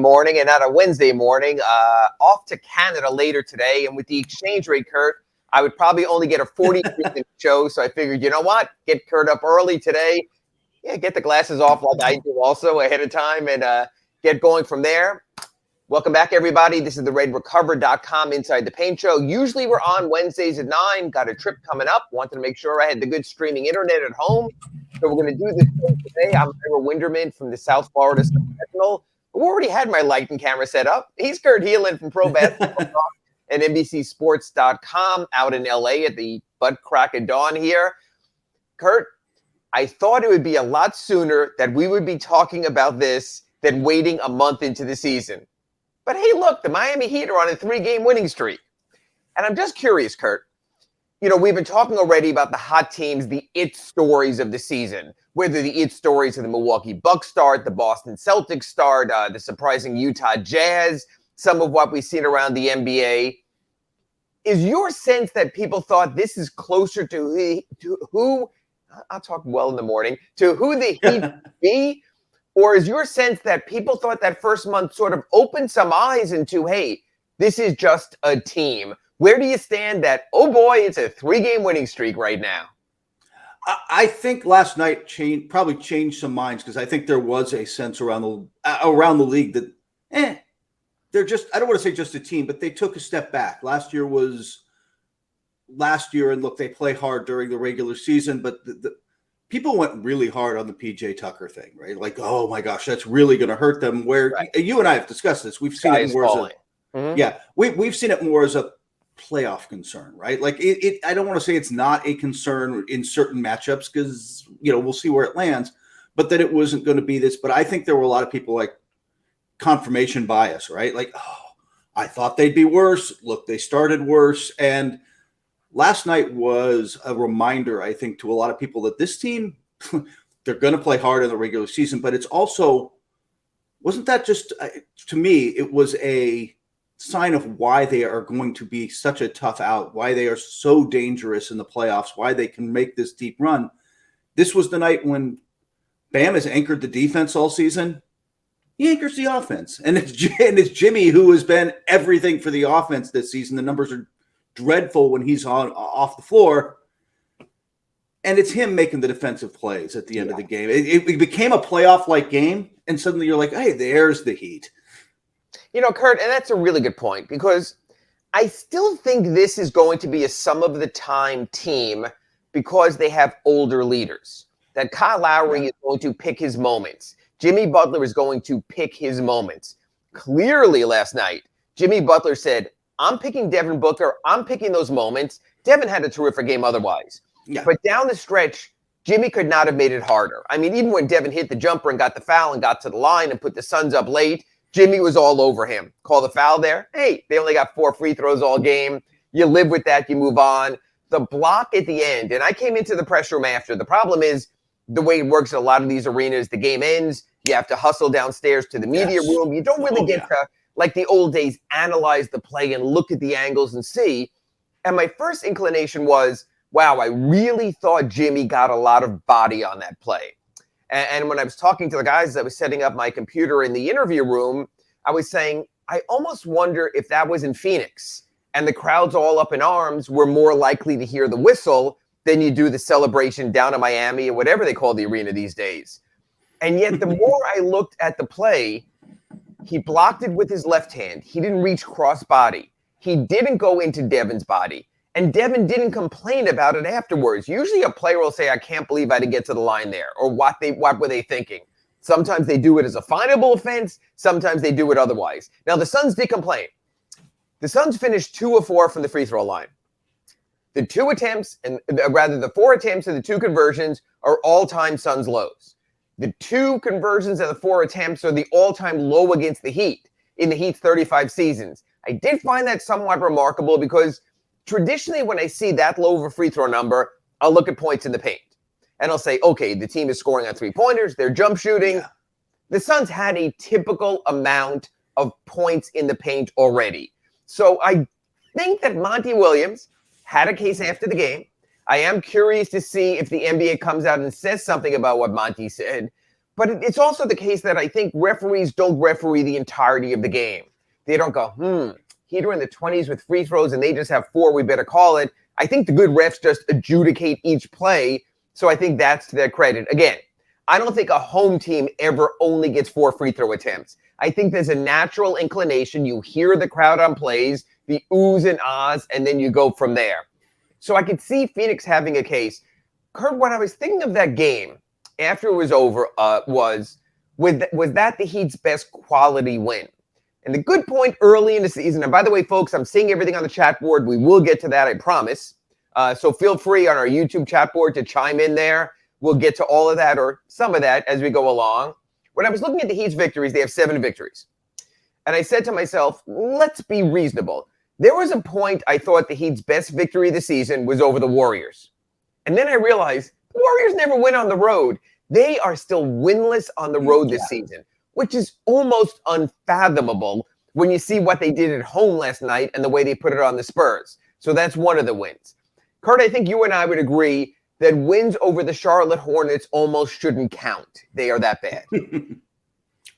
morning and not a Wednesday morning. Off to Canada later today. And with the exchange rate, Kurt, I would probably only get a 40-minute show. So I figured, you know what? Get Kurt up early today. Yeah, get the glasses off like I do also ahead of time and get going from there. Welcome back, everybody. This is the RedRecover.com Inside the Paint Show. Usually we're on Wednesdays at 9. Got a trip coming up. Wanted to make sure I had the good streaming internet at home. So we're going to do this today. I'm Winderman from the South Florida Sentinel, who already had my light and camera set up. He's Kurt Helin from Pro Basketball Talk and NBCSports.com out in LA at the butt crack of dawn here. Kurt, I thought it would be a lot sooner that we would be talking about this than waiting a month into the season. But hey, look, the Miami Heat are on a 3-game winning streak. And I'm just curious, Kurt. You know, we've been talking already about the hot teams, the it stories of the season, whether the it stories of the Milwaukee Bucks start, the Boston Celtics start, the surprising Utah Jazz, some of what we've seen around the NBA. Is your sense that people thought this is closer to who, I'll talk well in the morning, to who the Heat be? Or is your sense that people thought that first month sort of opened some eyes into, hey, this is just a team? Where do you stand that, oh boy, it's a 3-game winning streak right now? I think last night probably changed some minds because I think there was a sense around the league that, they're just, I don't want to say just a team, but they took a step back. Last year, and look, they play hard during the regular season, but the people went really hard on the PJ Tucker thing, right? Like, oh my gosh, that's really going to hurt them. Where right. You and I have discussed this. We've seen it more as we've seen it more as a playoff concern, right? Like I don't want to say it's not a concern in certain matchups because, we'll see where it lands, but that it wasn't going to be this. But I think there were a lot of people like confirmation bias, right? Like, oh, I thought they'd be worse. Look, they started worse. And last night was a reminder, I think, to a lot of people that this team, they're going to play hard in the regular season, but it's also, wasn't that just, to me, it was a sign of why they are going to be such a tough out, why they are so dangerous in the playoffs, why they can make this deep run. This was the night when Bam has anchored the defense all season. He anchors the offense. And it's Jimmy who has been everything for the offense this season. The numbers are dreadful when he's off the floor, and it's him making the defensive plays at the end of the game. It became a playoff-like game, and suddenly you're like, hey, there's the Heat. Kurt, and that's a really good point because I still think this is going to be a sum-of-the-time team because they have older leaders. That Kyle Lowry is going to pick his moments. Jimmy Butler is going to pick his moments. Clearly last night, Jimmy Butler said, I'm picking Devin Booker. I'm picking those moments. Devin had a terrific game otherwise. Yeah. But down the stretch, Jimmy could not have made it harder. I mean, even when Devin hit the jumper and got the foul and got to the line and put the Suns up late, Jimmy was all over him. Call the foul there. Hey, they only got 4 free throws all game. You live with that. You move on. The block at the end, and I came into the press room after. The problem is the way it works in a lot of these arenas, the game ends. You have to hustle downstairs to the media room. You don't really get to, like the old days, analyze the play and look at the angles and see. And my first inclination was, wow, I really thought Jimmy got a lot of body on that play. And when I was talking to the guys that was setting up my computer in the interview room, I was saying, I almost wonder if that was in Phoenix and the crowd's all up in arms, we're more likely to hear the whistle than you do the celebration down in Miami or whatever they call the arena these days. And yet the more I looked at the play, he blocked it with his left hand. He didn't reach cross body. He didn't go into Devin's body. And Devin didn't complain about it afterwards. Usually a player will say, I can't believe I didn't get to the line there. Or what were they thinking? Sometimes they do it as a finable offense. Sometimes they do it otherwise. Now, the Suns did complain. The Suns finished 2 of 4 from the free throw line. The 4 attempts and the 2 conversions are all-time Suns lows. The 2 conversions and the 4 attempts are the all-time low against the Heat in the Heat's 35 seasons. I did find that somewhat remarkable because traditionally when I see that low of a free throw number, I'll look at points in the paint. And I'll say, okay, the team is scoring on 3-pointers, they're jump shooting. Yeah. The Suns had a typical amount of points in the paint already. So I think that Monty Williams had a case after the game. I am curious to see if the NBA comes out and says something about what Monty said. But it's also the case that I think referees don't referee the entirety of the game. They don't go, Heat are in the 20s with free throws and they just have 4, we better call it. I think the good refs just adjudicate each play. So I think that's to their credit. Again, I don't think a home team ever only gets 4 free throw attempts. I think there's a natural inclination. You hear the crowd on plays, the oohs and ahs, and then you go from there. So I could see Phoenix having a case. Kurt, when I was thinking of that game after it was over, was that the Heat's best quality win? And the good point early in the season, and by the way, folks, I'm seeing everything on the chat board. We will get to that, I promise. So feel free on our YouTube chat board to chime in there. We'll get to all of that or some of that as we go along. When I was looking at the Heat's victories, they have 7 victories. And I said to myself, let's be reasonable. There was a point I thought the Heat's best victory of the season was over the Warriors. And then I realized the Warriors never win on the road. They are still winless on the road this season, which is almost unfathomable when you see what they did at home last night and the way they put it on the Spurs. So that's one of the wins. Kurt, I think you and I would agree that wins over the Charlotte Hornets almost shouldn't count. They are that bad.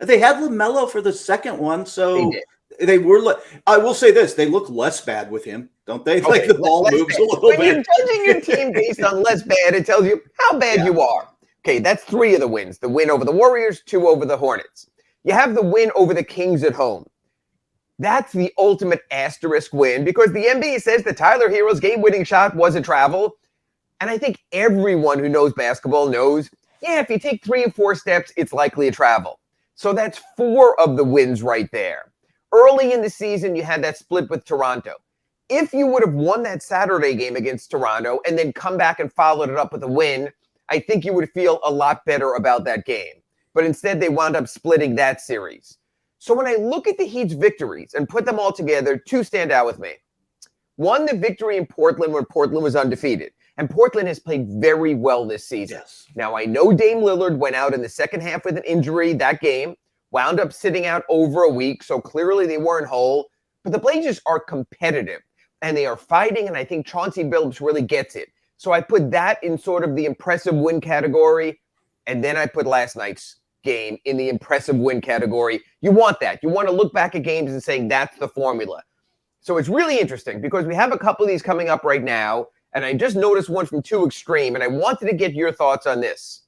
They had LaMelo for the second one, so they were. I will say this: they look less bad with him, don't they? Okay, like the ball moves a little bit. When you're judging your team based on less bad, it tells you how bad you are. Okay, that's 3 of the wins. The win over the Warriors, 2 over the Hornets. You have the win over the Kings at home. That's the ultimate asterisk win because the NBA says the Tyler Hero's game-winning shot was a travel. And I think everyone who knows basketball knows, if you take 3 or 4 steps, it's likely a travel. So that's 4 of the wins right there. Early in the season, you had that split with Toronto. If you would have won that Saturday game against Toronto and then come back and followed it up with a win, I think you would feel a lot better about that game. But instead, they wound up splitting that series. So when I look at the Heat's victories and put them all together, 2 stand out with me. One, the victory in Portland when Portland was undefeated. And Portland has played very well this season. Yes. Now, I know Dame Lillard went out in the second half with an injury that game, wound up sitting out over a week, so clearly they weren't whole. But the Blazers are competitive, and they are fighting, and I think Chauncey Billups really gets it. So I put that in sort of the impressive win category, and then I put last night's game in the impressive win category. You want that. You want to look back at games and say that's the formula. So it's really interesting because we have a couple of these coming up right now, and I just noticed one from 2 Extreme, and I wanted to get your thoughts on this.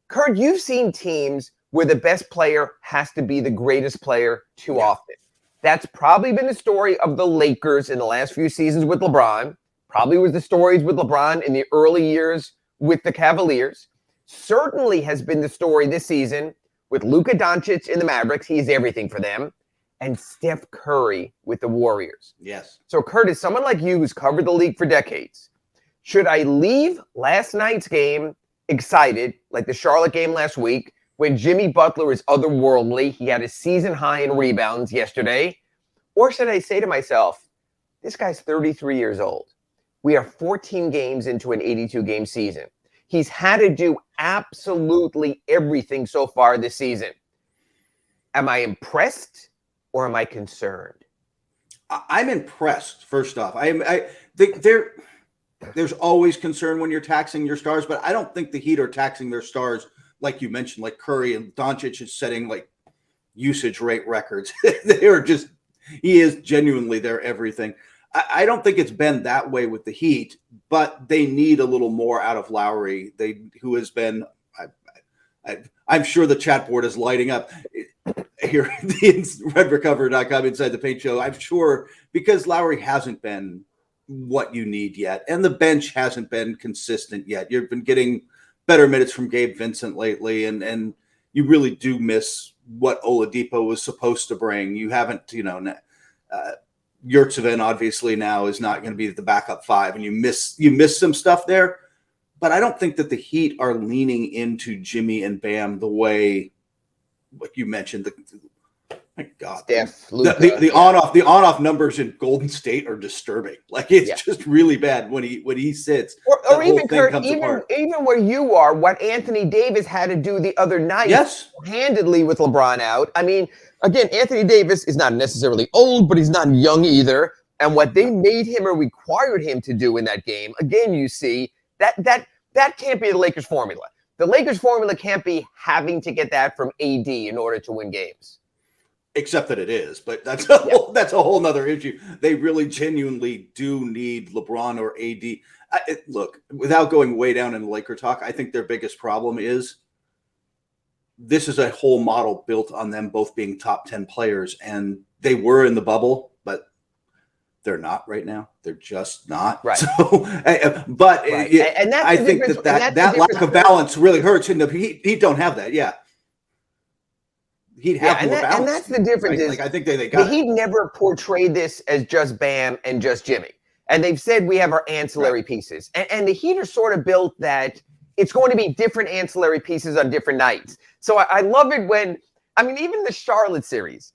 Kurt, you've seen teams where the best player has to be the greatest player too often. That's probably been the story of the Lakers in the last few seasons with LeBron. Probably was the stories with LeBron in the early years with the Cavaliers. Certainly has been the story this season with Luka Doncic in the Mavericks. He's everything for them. And Steph Curry with the Warriors. Yes. So, Kurt, as someone like you who's covered the league for decades, should I leave last night's game excited, like the Charlotte game last week, when Jimmy Butler is otherworldly? He had a season high in rebounds yesterday. Or should I say to myself, this guy's 33 years old. We are 14 games into an 82-game season. He's had to do absolutely everything so far this season. Am I impressed? Or am I concerned? I'm impressed, first off. There's always concern when you're taxing your stars, but I don't think the Heat are taxing their stars like you mentioned, like Curry and Doncic is setting like usage rate records. He is genuinely their everything. I don't think it's been that way with the Heat, but they need a little more out of Lowry, who has been I'm sure the chat board is lighting up here in redrecover.com inside the paint show. I'm sure because Lowry hasn't been what you need yet, and the bench hasn't been consistent yet. You've been getting better minutes from Gabe Vincent lately, and you really do miss what Oladipo was supposed to bring. You haven't, Yurtseven obviously now is not going to be the backup 5, and you miss some stuff there. But I don't think that the Heat are leaning into Jimmy and Bam the way, like you mentioned. My God, Steph, the on-off numbers in Golden State are disturbing. Like it's just really bad when he sits. Or even Kurt, even where you are, what Anthony Davis had to do the other night, handedly with LeBron out. I mean, again, Anthony Davis is not necessarily old, but he's not young either. And what they made him or required him to do in that game, again, you see. That can't be the Lakers formula. The Lakers formula can't be having to get that from AD in order to win games. Except that it is, but that's a whole nother issue. They really genuinely do need LeBron or AD. Look, without going way down in Laker talk, I think their biggest problem is this is a whole model built on them both being top 10 players, and they were in the bubble, but they're not right now. They're just not. Right. So, but right. And I think that lack of balance really hurts. And the Heat don't have that. Yeah. He'd have more balance. And that's the difference. Right? Is I think they got the Heat never portrayed this as just Bam and just Jimmy. And they've said we have our ancillary pieces. And the Heat are sort of built that it's going to be different ancillary pieces on different nights. So I love it when, even the Charlotte series,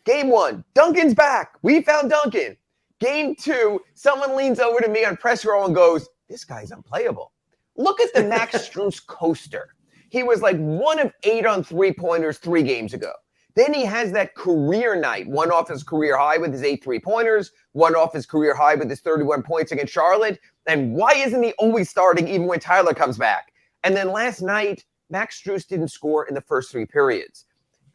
game 1, Duncan's back. We found Duncan. Game 2, someone leans over to me on press row and goes, this guy's unplayable. Look at the Max Strus coaster. He was like 1 of 8 on 3-pointers 3 games ago. Then he has that career night, one off his career high with his 8 3-pointers, one off his career high with his 31 points against Charlotte. And why isn't he always starting even when Tyler comes back? And then last night, Max Strus didn't score in the first 3 periods.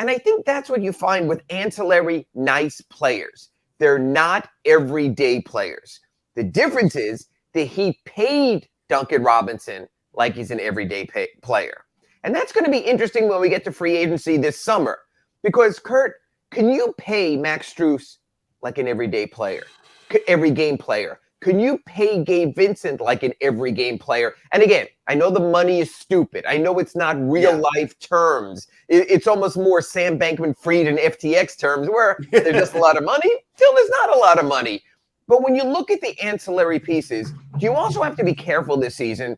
And I think that's what you find with ancillary nice players. They're not everyday players. The difference is that he paid Duncan Robinson like he's an everyday player. And that's going to be interesting when we get to free agency this summer. Because, Kurt, can you pay Max Strus like an everyday player, every game player? Can you pay Gabe Vincent like an every game player? And again, I know the money is stupid. I know it's not real life terms. It's almost more Sam Bankman-Fried and FTX terms where there's just a lot of money till there's not a lot of money. But when you look at the ancillary pieces, you also have to be careful this season,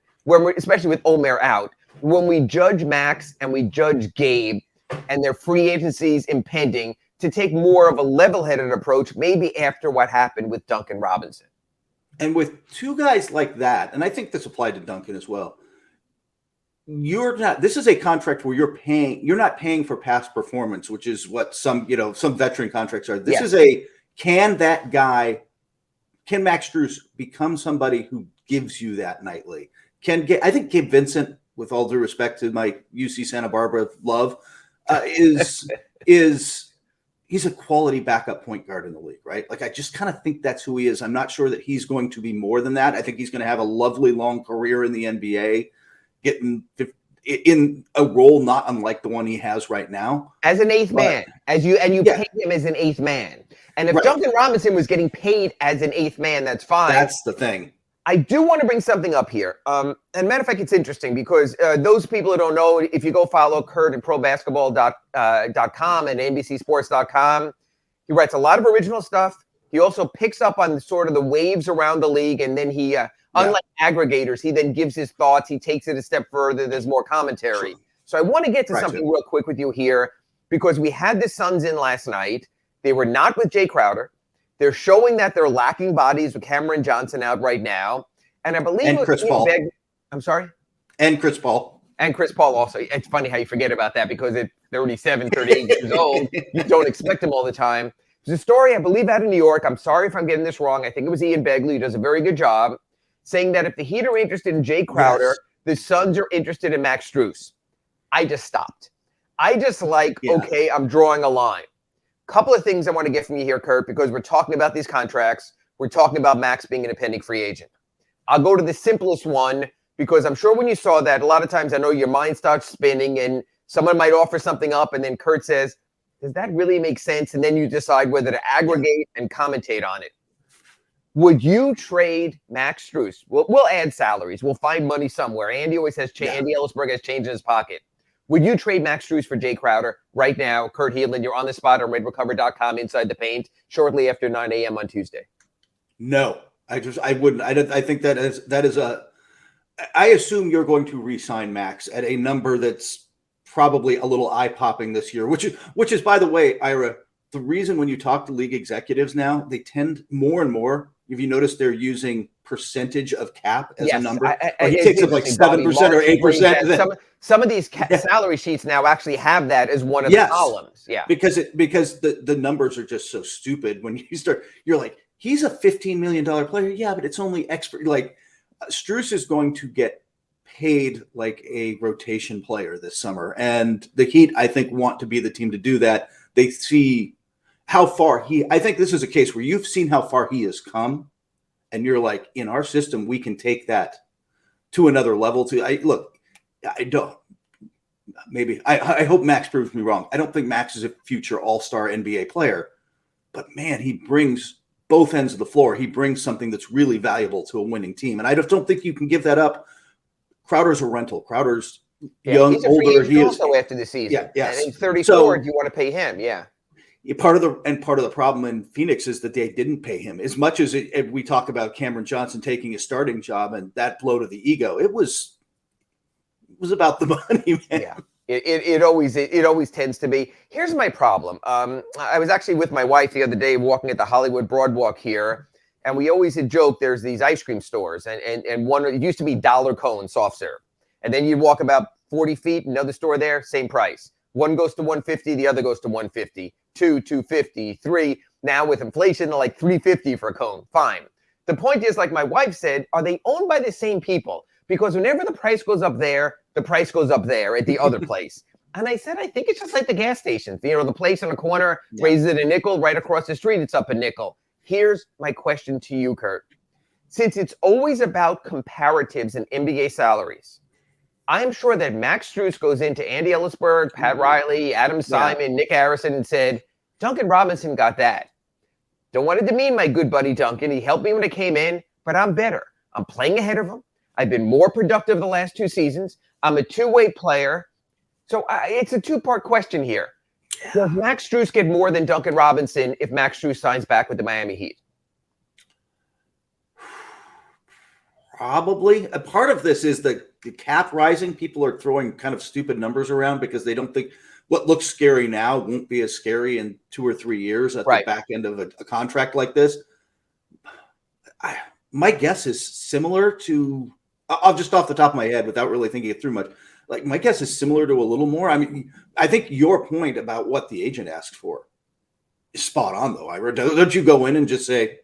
especially with Omer out, when we judge Max and we judge Gabe and their free agencies impending, to take more of a level-headed approach, maybe after what happened with Duncan Robinson. And with 2 guys like that, and I think this applied to Duncan as well, this is a contract where you're not paying for past performance, which is what some veteran contracts are. This is can Max Strus become somebody who gives you that nightly? I think Gabe Vincent, with all due respect to my UC Santa Barbara love, he's a quality backup point guard in the league, right? Like, I just kind of think that's who he is. I'm not sure that he's going to be more than that. I think he's going to have a lovely long career in the NBA, getting in a role not unlike the one he has right now. As an 8th man, you pay him as an 8th man. And if Duncan Robinson was getting paid as an 8th man, that's fine. That's the thing. I do want to bring something up here. And matter of fact, it's interesting because those people who don't know, if you go follow Kurt at probasketball.com and NBCsports.com, he writes a lot of original stuff. He also picks up on sort of the waves around the league. And then he, unlike aggregators, he then gives his thoughts. He takes it a step further. There's more commentary. Sure. So I want to get to something real quick with you here because we had the Suns in last night. They were not with Jay Crowder. They're showing that they're lacking bodies with Cameron Johnson out right now. And I believe Chris Paul. I'm sorry? And Chris Paul. And Chris Paul also. It's funny how you forget about that because at 37, 38 years old, you don't expect him all the time. There's a story, I believe, out of New York. I'm sorry if I'm getting this wrong. I think it was Ian Begley, who does a very good job, saying that if the Heat are interested in Jay Crowder, the Suns are interested in Max Strus. I just stopped. I just okay, I'm drawing a line. Couple of things I want to get from you here, Kurt, because we're talking about these contracts. We're talking about Max being an impending free agent. I'll go to the simplest one because I'm sure when you saw that, a lot of times I know your mind starts spinning and someone might offer something up and then Kurt says, does that really make sense? And then you decide whether to aggregate and commentate on it. Would you trade Max Strus? We'll add salaries. We'll find money somewhere. Andy always has Andy Ellisberg has change in his pocket. Would you trade Max Strus for Jay Crowder right now? Kurt Helin, you're on the spot on RedRecover.com inside the paint shortly after 9 a.m. on Tuesday. No, I wouldn't. I think that is I assume you're going to re-sign Max at a number that's probably a little eye-popping this year, which is, by the way, Ira, the reason when you talk to league executives now, they tend more and more, if you notice, they're using percentage of cap as a number. He takes up like 7% or 8%. Some of these salary sheets now actually have that as one of the columns. Yeah, because the numbers are just so stupid. When you're like, he's a $15 million player. Yeah, but it's only expert. Like, Strus is going to get paid like a rotation player this summer. And the Heat, I think, want to be the team to do that. They see how far I think this is a case where you've seen how far he has come. And you're like, in our system, we can take that to another level. I hope Max proves me wrong. I don't think Max is a future all-star NBA player. But, man, he brings both ends of the floor. He brings something that's really valuable to a winning team. And I just don't think you can give that up. Crowder's a rental. Crowder's young, he's a older. He is also after the season. Yeah, yes. And he's 34. So, do you want to pay him? Yeah. Part of the problem in Phoenix is that they didn't pay him as much as we talk about Cameron Johnson taking a starting job and that blow to the ego. It was about the money, man. Yeah. It always tends to be. Here's my problem. I was actually with my wife the other day walking at the Hollywood Broadwalk here, and we always had joked there's these ice cream stores, and one, it used to be dollar cone soft serve, and then you'd walk about 40 feet, another store there, same price. One goes to 150, the other goes to 150, two, 250, three. Now with inflation, they're like 350 for a cone. Fine. The point is, like my wife said, are they owned by the same people? Because whenever the price goes up there, the price goes up there at the other place. And I said, I think it's just like the gas stations. You know, the place on the corner raises it a nickel. Right across the street, it's up a nickel. Here's my question to you, Kurt. Since it's always about comparatives in NBA salaries, I'm sure that Max Strus goes into Andy Ellisberg, Pat Riley, Adam Simon, Nick Harrison, and said, Duncan Robinson got that. Don't want to demean my good buddy Duncan. He helped me when I came in, but I'm better. I'm playing ahead of him. I've been more productive the last 2 seasons. I'm a two-way player. So it's a two-part question here. Does Max Strus get more than Duncan Robinson if Max Strus signs back with the Miami Heat? Probably. A part of this is the cap rising. People are throwing kind of stupid numbers around because they don't think what looks scary now won't be as scary in 2 or 3 years at the back end of a contract like this. My guess is similar to, I'll just off the top of my head without really thinking it through much, like my guess is similar to a little more. I mean, I think your point about what the agent asked for is spot on, though. Ira, don't you go in and just say,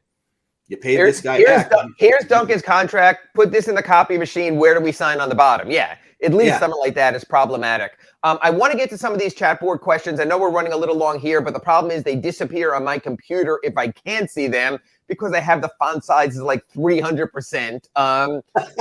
you paid this guy back. Here's Duncan's contract. Put this in the copy machine. Where do we sign on the bottom? Yeah, at least something like that is problematic. I want to get to some of these chat board questions. I know we're running a little long here, but the problem is they disappear on my computer if I can't see them because I have the font sizes like 300%.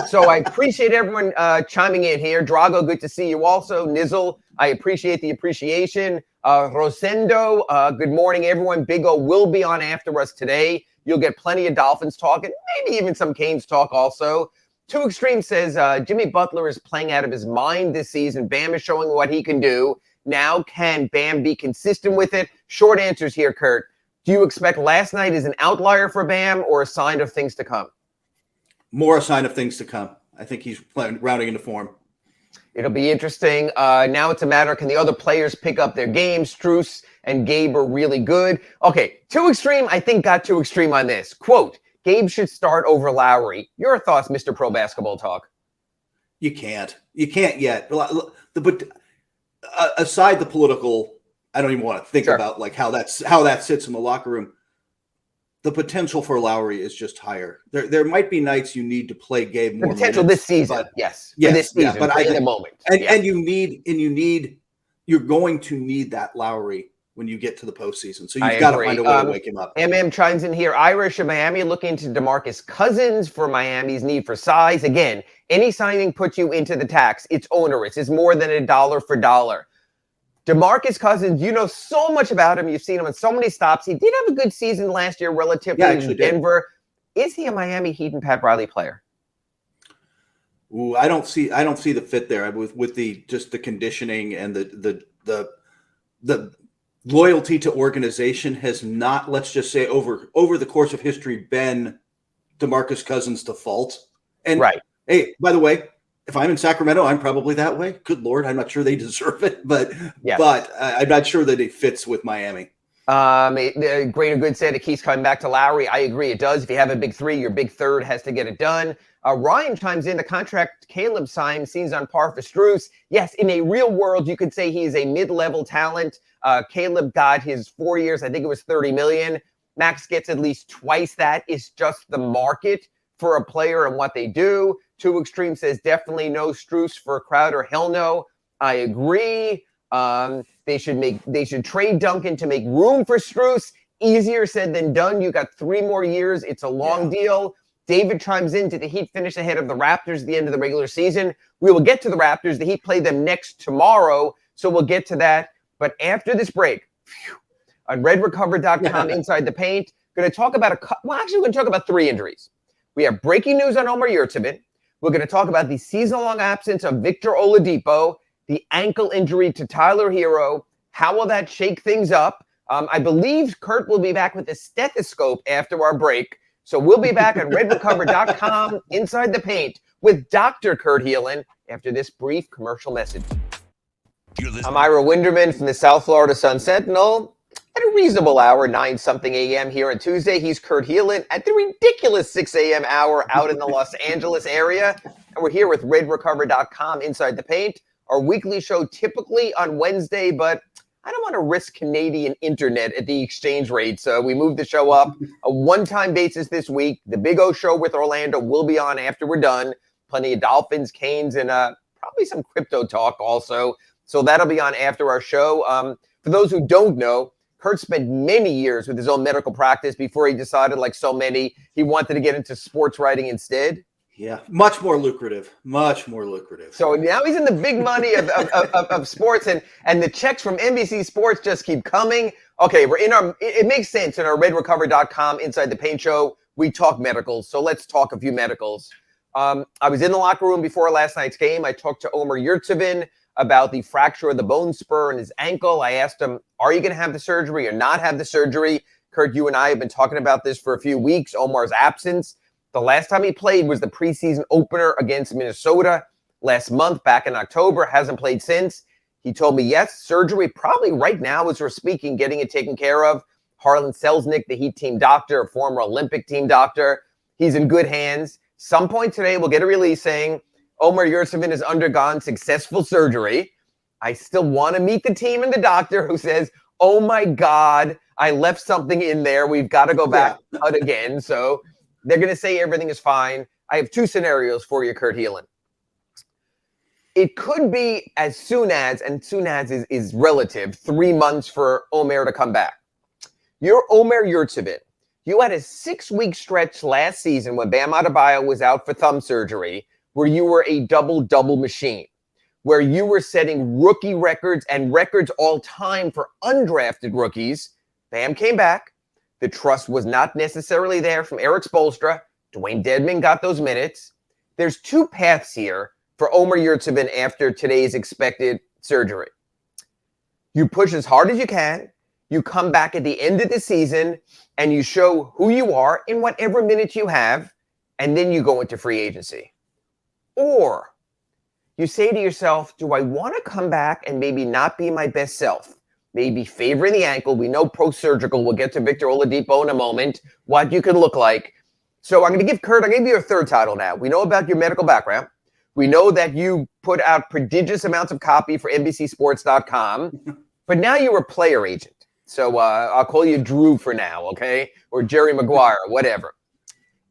So I appreciate everyone chiming in here. Drago, good to see you also. Nizzle, I appreciate the appreciation. Rosendo, good morning, everyone. Big O will be on after us today. You'll get plenty of Dolphins talk and maybe even some Canes talk also. Too Extreme says Jimmy Butler is playing out of his mind this season. Bam is showing what he can do. Now can Bam be consistent with it? Short answers here, Kurt. Do you expect last night is an outlier for Bam or a sign of things to come? More a sign of things to come. I think he's rounding into form. It'll be interesting. Now it's a matter, can the other players pick up their game? Strus and Gabe are really good. Okay, Too Extreme, I think got Too Extreme on this. Quote, Gabe should start over Lowry. Your thoughts, Mr. Pro Basketball Talk? You can't. You can't yet. But aside the political, I don't even want to think about like how that sits in the locker room. The potential for Lowry is just higher. There might be nights you need to play Gabe more. The potential this season, but, yes. This season, but in the moment. And you're going to need that Lowry when you get to the postseason. So you've got to find a way to wake him up. MM chimes in here. Irish of Miami looking to DeMarcus Cousins for Miami's need for size. Again, any signing puts you into the tax. It's onerous. It's more than $1 for dollar. DeMarcus Cousins, you know so much about him. You've seen him in so many stops. He did have a good season last year relatively in Denver. Is he a Miami Heat and Pat Riley player? Ooh, I don't see the fit there with the just the conditioning and the loyalty to organization has not, let's just say, over the course of history been DeMarcus Cousins' default. And hey, by the way, if I'm in Sacramento, I'm probably that way. Good Lord, I'm not sure they deserve it, but I'm not sure that it fits with Miami. Greater Good said it keeps coming back to Lowry. I agree, it does. If you have a big three, your big third has to get it done. Ryan chimes in. The contract Caleb signed seems on par for Strus. Yes, in a real world, you could say he is a mid-level talent. Caleb got his 4 years. I think it was $30 million. Max gets at least twice that. It's just the market for a player and what they do. Two Extreme says definitely no Strus for Crowder. Hell no. I agree. They should trade Duncan to make room for Strus. Easier said than done. You got 3 more years. It's a long deal. David chimes in. Did the Heat finish ahead of the Raptors at the end of the regular season? We will get to the Raptors. The Heat play them next tomorrow, so we'll get to that. But after this break, on redrecover.com, Inside the Paint, going to talk about we're going to talk about 3 injuries. We have breaking news on Omer Yurtseven. We're going to talk about the season-long absence of Victor Oladipo, the ankle injury to Tyler Hero. How will that shake things up? I believe Kurt will be back with a stethoscope after our break. So we'll be back on redrecover.com, Inside the Paint, with Dr. Kurt Helin after this brief commercial message. I'm Ira Winderman from the South Florida Sun Sentinel. At a reasonable hour, 9-something a.m. here on Tuesday, he's Kurt Helin at the ridiculous 6 a.m. hour out in the Los Angeles area. And we're here with redrecover.com, Inside the Paint, our weekly show typically on Wednesday, but I don't want to risk Canadian internet at the exchange rate, so we moved the show up a one-time basis this week. The Big O show with Orlando will be on after we're done. Plenty of Dolphins, Canes, and probably some crypto talk also. So that'll be on after our show. For those who don't know, Kurt spent many years with his own medical practice before he decided, like so many, he wanted to get into sports writing instead. Yeah, much more lucrative. So now he's in the big money of sports, and the checks from NBC Sports just keep coming. Okay, it makes sense in our redrecover.com Inside the Paint show. We talk medicals, so let's talk a few medicals. I was in the locker room before last night's game. I talked to Omer Yurtseven about the fracture of the bone spur in his ankle. I asked him, are you going to have the surgery or not have the surgery? Kurt, you and I have been talking about this for a few weeks, Omar's absence. The last time he played was the preseason opener against Minnesota last month, back in October. Hasn't played since. He told me, yes, surgery probably right now as we're speaking, getting it taken care of. Harlan Selznick, the Heat team doctor, a former Olympic team doctor. He's in good hands. Some point today, we'll get a release saying Omer Yurtseven has undergone successful surgery. I still want to meet the team and the doctor who says, oh my God, I left something in there. We've got to go back out again. So they're going to say everything is fine. I have 2 scenarios for you, Kurt Helin. It could be as soon as is relative, 3 months for Omer to come back. You're Omer Yurtseven. You had a 6-week stretch last season when Bam Adebayo was out for thumb surgery where you were a double-double machine, where you were setting rookie records and records all time for undrafted rookies. Bam came back. The trust was not necessarily there from Eric Spoelstra. Dwayne Dedman got those minutes. There's 2 paths here for Omer Yurtseven after today's expected surgery. You push as hard as you can. You come back at the end of the season and you show who you are in whatever minutes you have, and then you go into free agency. Or you say to yourself, do I want to come back and maybe not be my best self? Maybe favoring the ankle. We know post-surgical. We'll get to Victor Oladipo in a moment, what you could look like. So I'm going to give Kurt, I'll give you a third title now. We know about your medical background. We know that you put out prodigious amounts of copy for NBCSports.com, but now you're a player agent. So I'll call you Drew for now, okay? Or Jerry Maguire, whatever.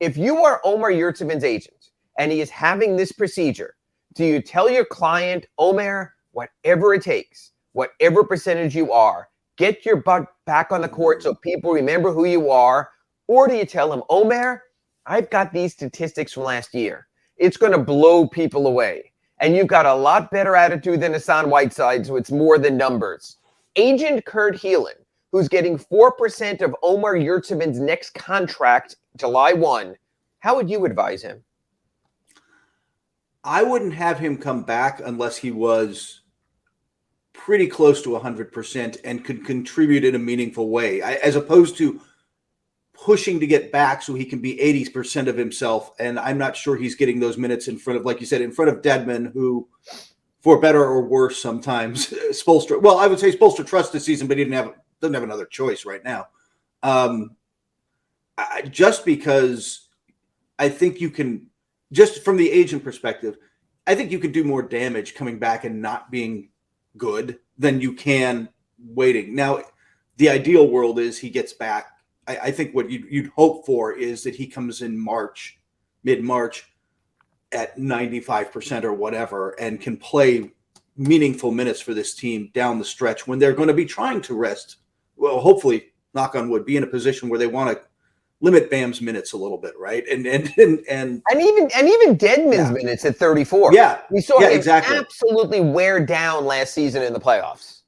If you are Omer Yurtseven's agent and he is having this procedure, do you tell your client, Omer, whatever it takes, whatever percentage you are, get your butt back on the court so people remember who you are? Or do you tell him, Omer, I've got these statistics from last year. It's going to blow people away. And you've got a lot better attitude than Hassan Whiteside, so it's more than numbers. Agent Kurt Helin, who's getting 4% of Omer Yurtseven's next contract, July 1, how would you advise him? I wouldn't have him come back unless he was pretty close to 100% and could contribute in a meaningful way, as opposed to pushing to get back so he can be 80% of himself. And I'm not sure he's getting those minutes in front of, like you said, in front of Dedman, who, for better or worse, sometimes Spoelstra. Well, I would say Spoelstra trusts this season, but he doesn't have another choice right now. Just because I think you can, just from the agent perspective, I think you could do more damage coming back and not being good than you can waiting. Now, the ideal world is he gets back. I think what you'd hope for is that he comes in March mid-March at 95% or whatever and can play meaningful minutes for this team down the stretch when they're going to be trying to rest. Well, hopefully, knock on wood, be in a position where they want to limit Bam's minutes a little bit, right? And even Dedmon's minutes at 34. Yeah, we saw him exactly. absolutely wear down last season in the playoffs.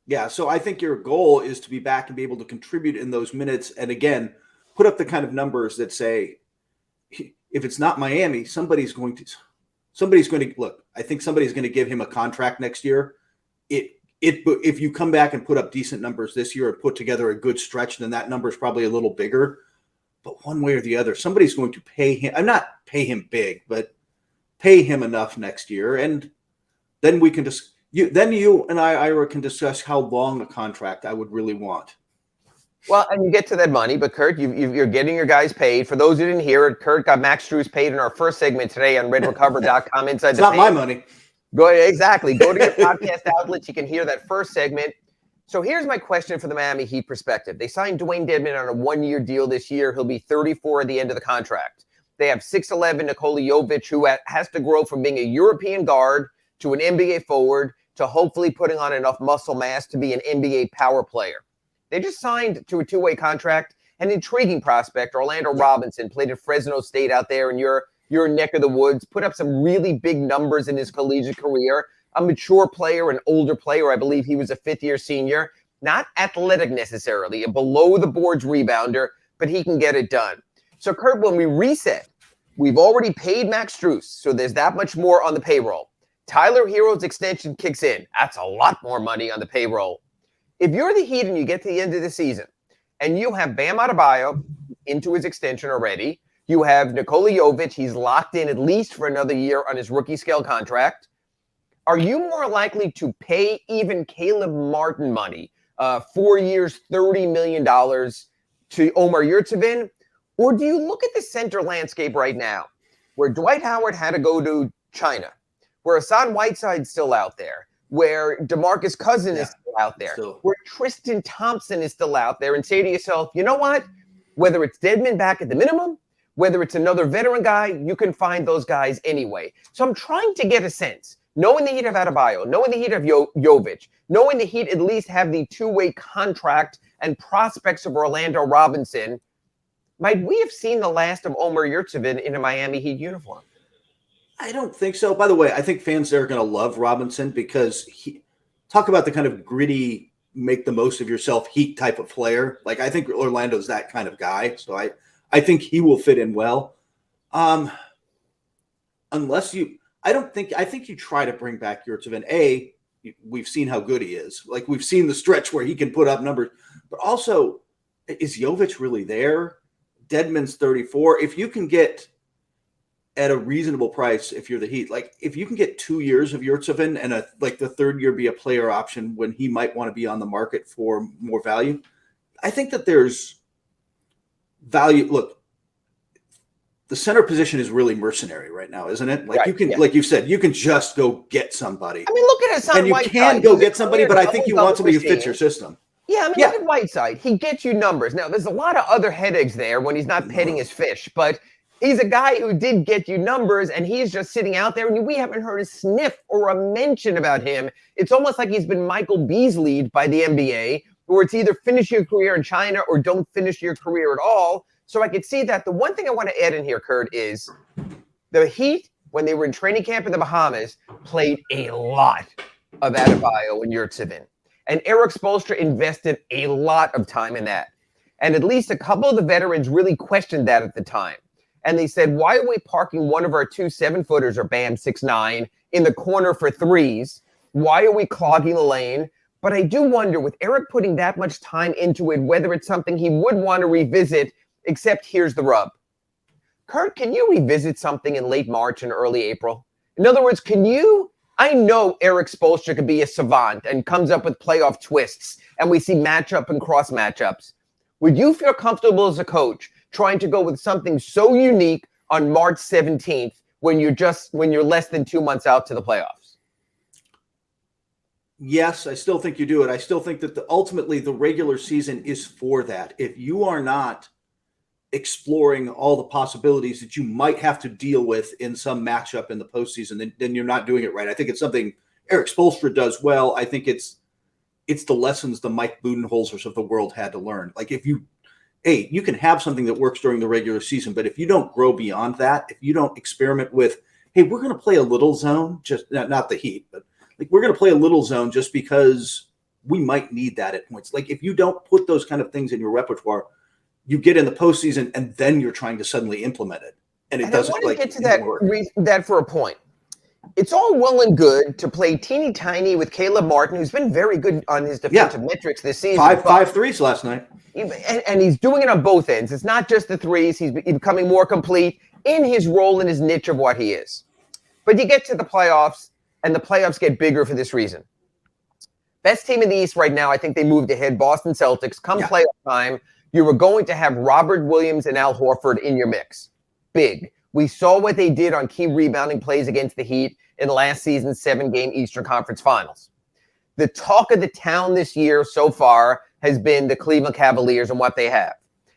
Yeah, so I think your goal is to be back and be able to contribute in those minutes, and again, put up the kind of numbers that say, if it's not Miami, somebody's going to look. I think somebody's going to give him a contract next year. If you come back and put up decent numbers this year and put together a good stretch, then that number is probably a little bigger. But one way or the other, somebody's going to pay him. I'm not pay him big, but pay him enough next year, and then we can just you and Ira can discuss how long a contract I would really want. Well, and you get to that money, but Kurt, you're getting your guys paid. For those who didn't hear it, Kurt got Max Strus paid in our first segment today on redrecover.com inside it's not my money. Exactly. Go to your podcast outlets. You can hear that first segment. So here's my question for the Miami Heat perspective. They signed Dwayne Dedmon on a one-year deal this year. He'll be 34 at the end of the contract. They have 6'11" Nikola Jovic, who has to grow from being a European guard to an NBA forward to hopefully putting on enough muscle mass to be an NBA power player. They just signed to a two-way contract an intriguing prospect, Orlando Robinson, played at Fresno State out there in your neck of the woods, put up some really big numbers in his collegiate career, a mature player, an older player. I believe he was a fifth-year senior, not athletic necessarily, a below-the-boards rebounder, but he can get it done. So, Kurt, when we reset, we've already paid Max Strus, so there's that much more on the payroll. Tyler Hero's extension kicks in. That's a lot more money on the payroll. If you're the Heat and you get to the end of the season and you have Bam Adebayo into his extension already, you have Nikola Jovic, he's locked in at least for another year on his rookie scale contract, are you more likely to pay even Caleb Martin money, 4 years, $30 million to Omer Yurtseven? Or do you look at the center landscape right now where Dwight Howard had to go to China, where Hassan Whiteside's still out there, where DeMarcus Cousins is still out there, where Tristan Thompson is still out there, and say to yourself, you know what? Whether it's Dedmon back at the minimum, whether it's another veteran guy, you can find those guys anyway. So I'm trying to get a sense, knowing the Heat of Adebayo, knowing the Heat of Jovic, knowing the Heat at least have the two-way contract and prospects of Orlando Robinson, might we have seen the last of Omer Yurtseven in a Miami Heat uniform? I don't think so. By the way, I think fans there are going to love Robinson because talk about the kind of gritty, make the most of yourself Heat type of player. Like, I think Orlando's that kind of guy. So I think he will fit in well. I think you try to bring back Yurtseven. We've seen how good he is. Like, we've seen the stretch where he can put up numbers, but also, is Jovic really there? Dedmon's 34. If you can get at a reasonable price, if you're the Heat, like if you can get 2 years of Yurtseven and the third year be a player option when he might want to be on the market for more value, I think that there's value. Look, the center position is really mercenary right now, isn't it? Like, like you said, you can just go get somebody. I mean, look at Hassan Whiteside. And you can go get somebody, but I think you want somebody who fits your system. Yeah, I mean, look at Whiteside. He gets you numbers. Now, there's a lot of other headaches there when he's not petting his fish, but he's a guy who did get you numbers, and he's just sitting out there, and we haven't heard a sniff or a mention about him. It's almost like he's been Michael Beasley'd by the NBA, where it's either finish your career in China or don't finish your career at all. So I could see that. The one thing I want to add in here, Kurt, is the Heat, when they were in training camp in the Bahamas, played a lot of Adebayo and Yurtseven. And Eric Spoelstra invested a lot of time in that. And at least a couple of the veterans really questioned that at the time. And they said, why are we parking one of our 2 7-footers, or Bam 6'9", in the corner for threes? Why are we clogging the lane? But I do wonder, with Eric putting that much time into it, whether it's something he would want to revisit, except here's the rub. Kurt, can you revisit something in late March and early April? In other words, I know Eric Spoelstra could be a savant and comes up with playoff twists, and we see matchup and cross matchups. Would you feel comfortable as a coach trying to go with something so unique on March 17th when you're less than 2 months out to the playoffs? Yes, I still think you do it. I still think that ultimately the regular season is for that. If you are not exploring all the possibilities that you might have to deal with in some matchup in the postseason, then you're not doing it right. I think it's something Eric Spoelstra does well. I think it's the lessons the Mike Budenholzers of the world had to learn. Like you can have something that works during the regular season, but if you don't grow beyond that, if you don't experiment with, hey, we're going to play a little zone, just not the Heat, but like we're going to play a little zone just because we might need that at points. Like if you don't put those kind of things in your repertoire, you get in the postseason and then you're trying to suddenly implement it. And it doesn't get to that for a point. It's all well and good to play teeny tiny with Caleb Martin, who's been very good on his defensive metrics this season. Five threes last night. And he's doing it on both ends. It's not just the threes. He's becoming more complete in his role and his niche of what he is. But you get to the playoffs, and the playoffs get bigger for this reason. Best team in the East right now, I think they moved ahead. Boston Celtics. Come playoff time, you were going to have Robert Williams and Al Horford in your mix. Big. We saw what they did on key rebounding plays against the Heat in last season's 7-game Eastern Conference Finals. The talk of the town this year so far has been the Cleveland Cavaliers and what they have.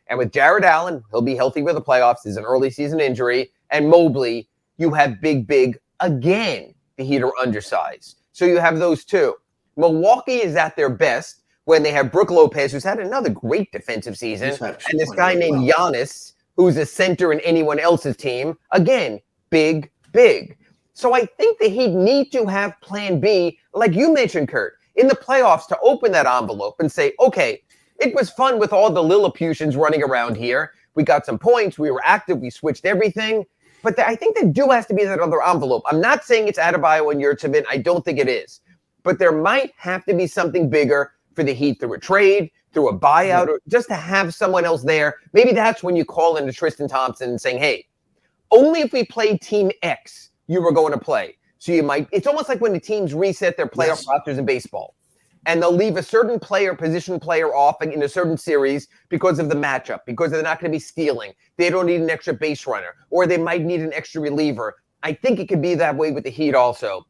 And with Jared Allen, he'll be healthy for the playoffs. There's an early season injury. And Mobley, you have big again. The Heat are undersized. So you have those two. Milwaukee is at their best when they have Brook Lopez, who's had another great defensive season, and this guy named Giannis, who's a center in anyone else's team. Again, big. So I think the Heat need to have plan B, like you mentioned, Kurt, in the playoffs to open that envelope and say, okay, it was fun with all the Lilliputians running around here. We got some points. We were active. We switched everything. But I think there has to be that other envelope. I'm not saying it's Adebayo and Yurtseven. I don't think it is. But there might have to be something bigger for the Heat through a trade, through a buyout, or just to have someone else there. Maybe that's when you call into Tristan Thompson and saying, hey, only if we play Team X, you were going to play. So it's almost like when the teams reset their playoff rosters in baseball. And they'll leave a certain position player off in a certain series because of the matchup, because they're not going to be stealing. They don't need an extra base runner, or they might need an extra reliever. I think it could be that way with the Heat also.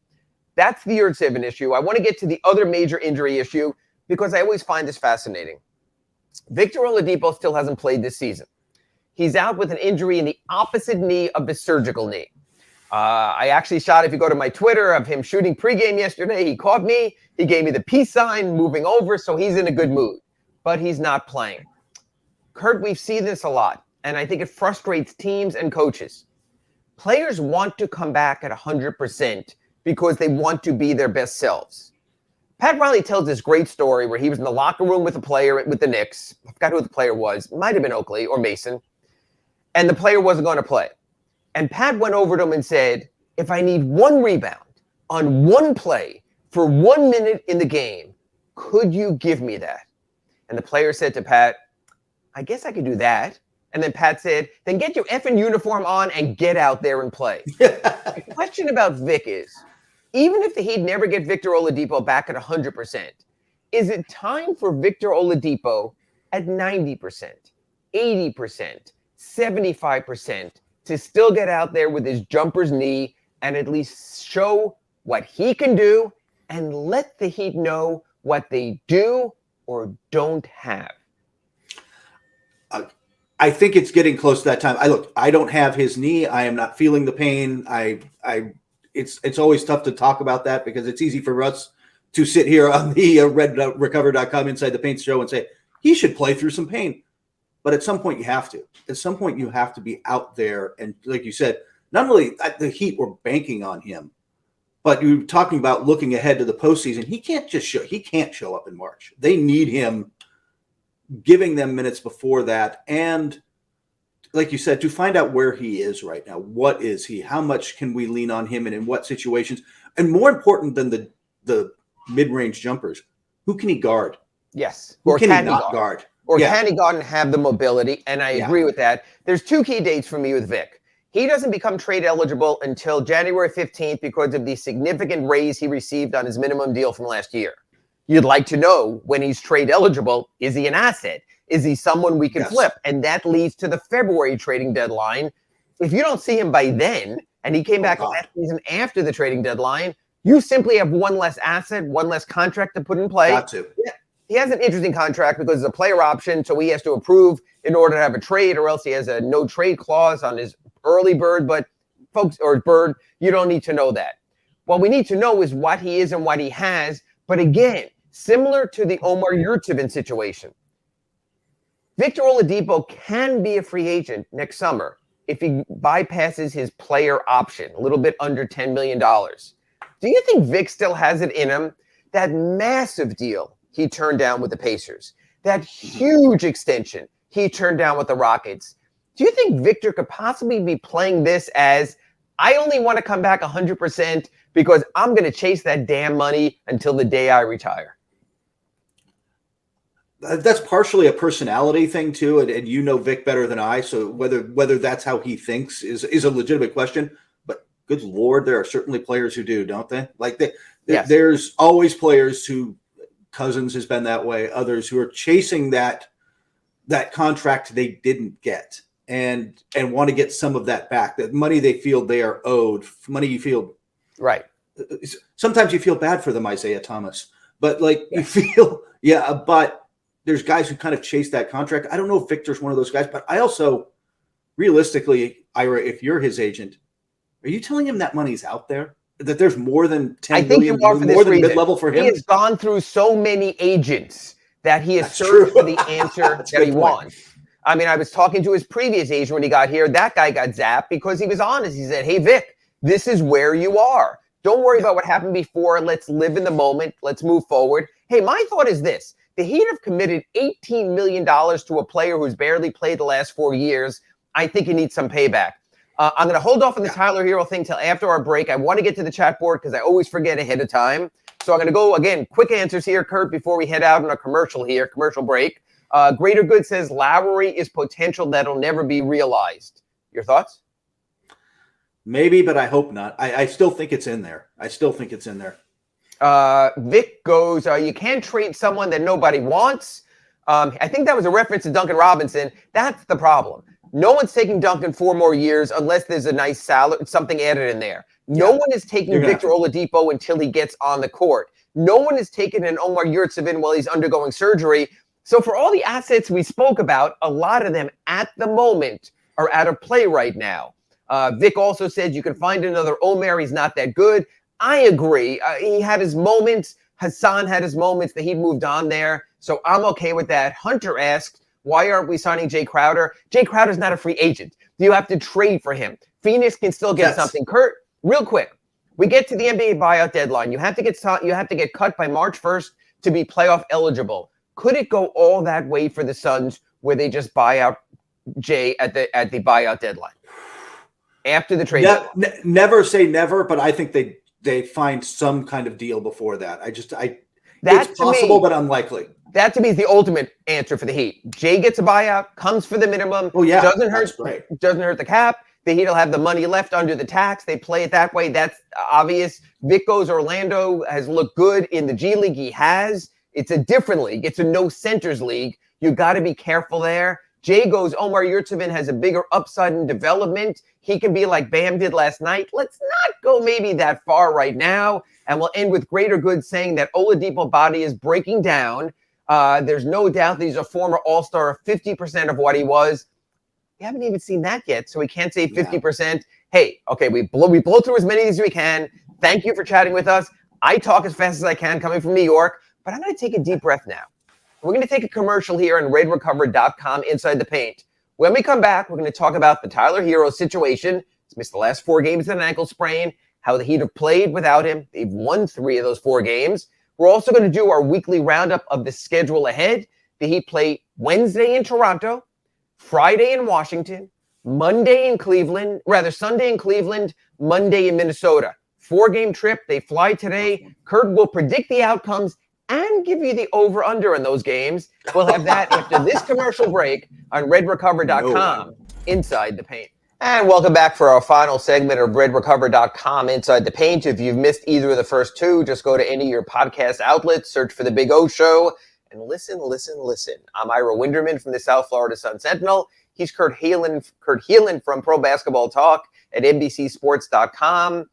That's the Yurtseven issue. I want to get to the other major injury issue because I always find this fascinating. Victor Oladipo still hasn't played this season. He's out with an injury in the opposite knee of the surgical knee. I actually shot, if you go to my Twitter, of him shooting pregame yesterday. He caught me. He gave me the peace sign, moving over, so he's in a good mood. But he's not playing. Kurt, we've seen this a lot, and I think it frustrates teams and coaches. Players want to come back at 100% because they want to be their best selves. Pat Riley tells this great story where he was in the locker room with a player with the Knicks. I forgot who the player was. It might have been Oakley or Mason. And the player wasn't going to play. And Pat went over to him and said, if I need one rebound on one play for 1 minute in the game, could you give me that? And the player said to Pat, I guess I could do that. And then Pat said, then get your effing uniform on and get out there and play. The question about Vic is, even if the Heat never get Victor Oladipo back at 100%, is it time for Victor Oladipo at 90%, 80%, 75%, to still get out there with his jumper's knee and at least show what he can do and let the Heat know what they do or don't have? I think it's getting close to that time. I don't have his knee. I am not feeling the pain. It's always tough to talk about that because it's easy for us to sit here on the redrecover.com Inside the Paint show and say, he should play through some pain. But at some point you have to. At some point you have to be out there. And like you said, not only the Heat were banking on him, but you're talking about looking ahead to the postseason. He can't show up in March. They need him giving them minutes before that. And like you said, to find out where he is right now. What is he? How much can we lean on him and in what situations? And more important than the mid-range jumpers, who can he guard? Yes. Who can he not guard? Or can he guard and have the mobility? And I agree with that. There's two key dates for me with Vic. He doesn't become trade eligible until January 15th because of the significant raise he received on his minimum deal from last year. You'd like to know when he's trade eligible, is he an asset? Is he someone we can flip? And that leads to the February trading deadline. If you don't see him by then, and he came back last season after the trading deadline, you simply have one less asset, one less contract to put in play. Got to. Yeah. he has an interesting contract because it's a player option, so he has to approve in order to have a trade, or else he has a no trade clause on his early bird. But folks, or bird, you don't need to know that. What we need to know is what he is and what he has. But again, similar to the Omar Yurtseven situation, Victor Oladipo can be a free agent next summer if he bypasses his player option, a little bit under $10 million. Do you think Vic still has it in him? That massive deal he turned down with the Pacers, that huge extension he turned down with the Rockets. Do you think Victor could possibly be playing this as, I only want to come back 100% because I'm going to chase that damn money until the day I retire? That's partially a personality thing too, and you know Vic better than I, so whether that's how he thinks is a legitimate question. But good Lord, there are certainly players who do, don't they? Like yes. There's always players who, Cousins has been that way, others who are chasing that contract they didn't get and want to get some of that back, that money they feel they are owed, money you feel right. Sometimes you feel bad for them, Isaiah Thomas, but like you feel, but there's guys who kind of chase that contract. I don't know if Victor's one of those guys, but I also, realistically, Ira, if you're his agent, are you telling him that money's out there? That there's more than 10 million, more than mid-level for him? He has gone through so many agents that he has searched for the answer that he wants. I mean, I was talking to his previous agent when he got here. That guy got zapped because he was honest. He said, hey, Vic, this is where you are. Don't worry about what happened before. Let's live in the moment. Let's move forward. Hey, my thought is this. The Heat have committed $18 million to a player who's barely played the last 4 years. I think he needs some payback. I'm going to hold off on the Tyler Hero thing till after our break. I want to get to the chat board because I always forget ahead of time. So I'm going to go, again, quick answers here, Kurt, before we head out on a commercial break. Greater Good says Lowry is potential that'll never be realized. Your thoughts? Maybe, but I hope not. I still think it's in there. Vic goes, you can't trade someone that nobody wants. I think that was a reference to Duncan Robinson. That's the problem. No one's taking Duncan 4 more years unless there's a nice salary, something added in there. No one is taking Victor Oladipo until he gets on the court. No one is taking an Omar Yurtseven while he's undergoing surgery. So for all the assets we spoke about, a lot of them at the moment are out of play right now. Vic also said you can find another Omer. He's not that good. I agree. He had his moments. Hassan had his moments that he'd moved on there. So I'm okay with that. Hunter asks, why aren't we signing Jay Crowder? Jay Crowder's not a free agent. You have to trade for him. Phoenix can still get something. Kurt, real quick, we get to the NBA buyout deadline. You have to get cut by March 1st to be playoff eligible. Could it go all that way for the Suns where they just buy out Jay at the buyout deadline after the trade? Never say never, but I think they find some kind of deal before that. It's possible, but unlikely. That to me is the ultimate answer for the Heat. Jay gets a buyout, comes for the minimum. Oh yeah, doesn't hurt the cap. The Heat will have the money left under the tax. They play it that way. That's obvious. Vic goes Orlando has looked good in the G League. He has. It's a different league. It's a no centers league. You got to be careful there. Jay goes, Omar Yurtseven has a bigger upside in development. He can be like Bam did last night. Let's not go maybe that far right now. And we'll end with Greater Good saying that Oladipo body is breaking down. There's no doubt that he's a former All-Star, 50% of what he was. We haven't even seen that yet, so we can't say 50%. Yeah. Hey, okay, we blow through as many as we can. Thank you for chatting with us. I talk as fast as I can coming from New York, but I'm going to take a deep breath now. We're going to take a commercial here on RedRecover.com Inside the Paint. When we come back, we're going to talk about the Tyler Hero situation. He's missed the last 4 games with an ankle sprain, how the Heat have played without him. They've won 3 of those 4 games. We're also going to do our weekly roundup of the schedule ahead. The Heat play Wednesday in Toronto, Friday in Washington, Sunday in Cleveland, Monday in Minnesota. 4-game trip. They fly today. Kurt will predict the outcomes and give you the over-under in those games. We'll have that after this commercial break on RedRecover.com Inside the Paint. And welcome back for our final segment of RedRecover.com Inside the Paint. If you've missed either of the first 2, just go to any of your podcast outlets, search for The Big O Show, and listen. I'm Ira Winderman from the South Florida Sun-Sentinel. He's Kurt Helin from Pro Basketball Talk at NBCSports.com.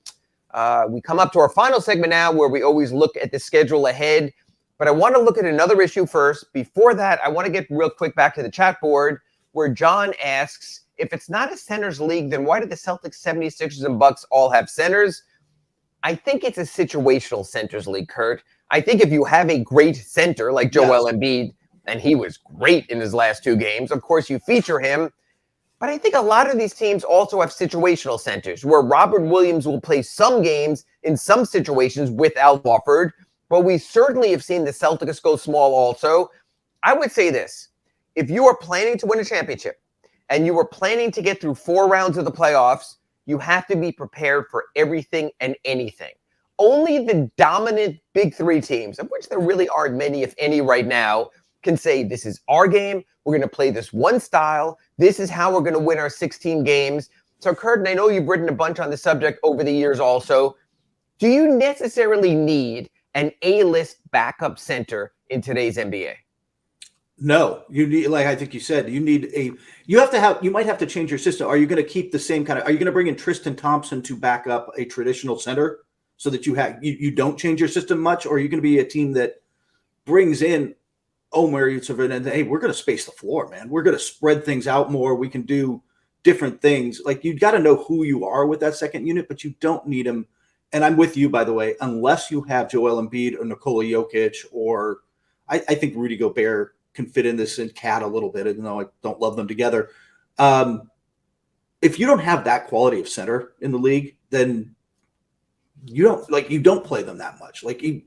We come up to our final segment now where we always look at the schedule ahead. But I want to look at another issue first. Before that, I want to get real quick back to the chat board where John asks, if it's not a centers league, then why do the Celtics, 76ers, and Bucks all have centers? I think it's a situational centers league, Kurt. I think if you have a great center like Joel Embiid, and he was great in his last 2 games, of course you feature him. But I think a lot of these teams also have situational centers where Robert Williams will play some games in some situations with Al Horford. But we certainly have seen the Celtics go small also. I would say this. If you are planning to win a championship and you are planning to get through 4 rounds of the playoffs, you have to be prepared for everything and anything. Only the dominant big 3 teams, of which there really aren't many, if any, right now, can say this is our game. We're going to play this one style. This is how we're going to win our 16 games. So, Kurt, and I know you've written a bunch on the subject over the years also. Do you necessarily need an A-list backup center in today's NBA? No, you need, like I think you said, you might have to change your system. Are you going to keep the same are you going to bring in Tristan Thompson to back up a traditional center so that you don't change your system much? Or are you going to be a team that brings in Omer Yusuf and hey, we're going to space the floor, man. We're going to spread things out more. We can do different things. Like, you got to know who you are with that second unit, but you don't need them. And I'm with you, by the way, unless you have Joel Embiid or Nikola Jokic, or I think Rudy Gobert can fit in this and Cat a little bit, even though I don't love them together. If you don't have that quality of center in the league, then you don't play them that much. Like you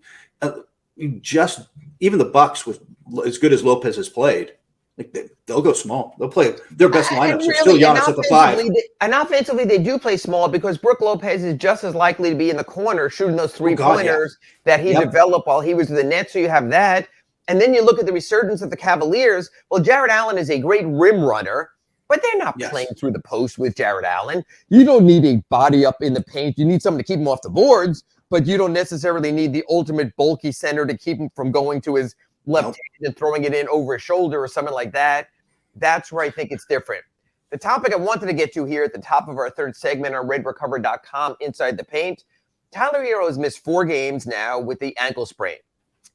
just, even the Bucks, with as good as Lopez has played, like they'll go small. They'll play their best lineups. Really, still Giannis at the 5. And offensively, they do play small because Brook Lopez is just as likely to be in the corner shooting those 3-pointers that he developed while he was with the Nets. So you have that. And then you look at the resurgence of the Cavaliers. Well, Jared Allen is a great rim runner, but they're not playing through the post with Jared Allen. You don't need a body up in the paint. You need someone to keep him off the boards, but you don't necessarily need the ultimate bulky center to keep him from going to his left hand and throwing it in over his shoulder or something like that. That's where I think it's different. The topic I wanted to get to here at the top of our third segment on redrecover.com, Inside the Paint. Tyler Hero has missed 4 games now with the ankle sprain.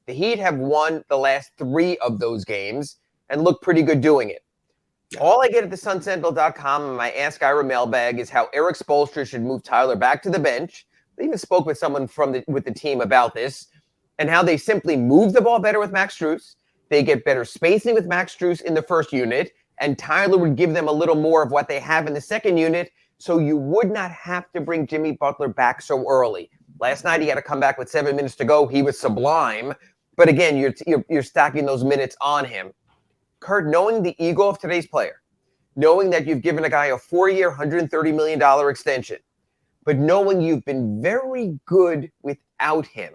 The Heat have won the last 3 of those games and look pretty good doing it. All I get at the sunsentral.com and my Ask Ira mailbag is how Eric Spoelstra should move Tyler back to the bench. I even spoke with someone with the team about this, and how they simply move the ball better with Max Strus. They get better spacing with Max Strus in the first unit, and Tyler would give them a little more of what they have in the second unit, so you would not have to bring Jimmy Butler back so early. Last night, he had to come back with 7 minutes to go. He was sublime. But again, you're stacking those minutes on him. Kurt, knowing the ego of today's player, knowing that you've given a guy a 4-year, $130 million extension, but knowing you've been very good without him,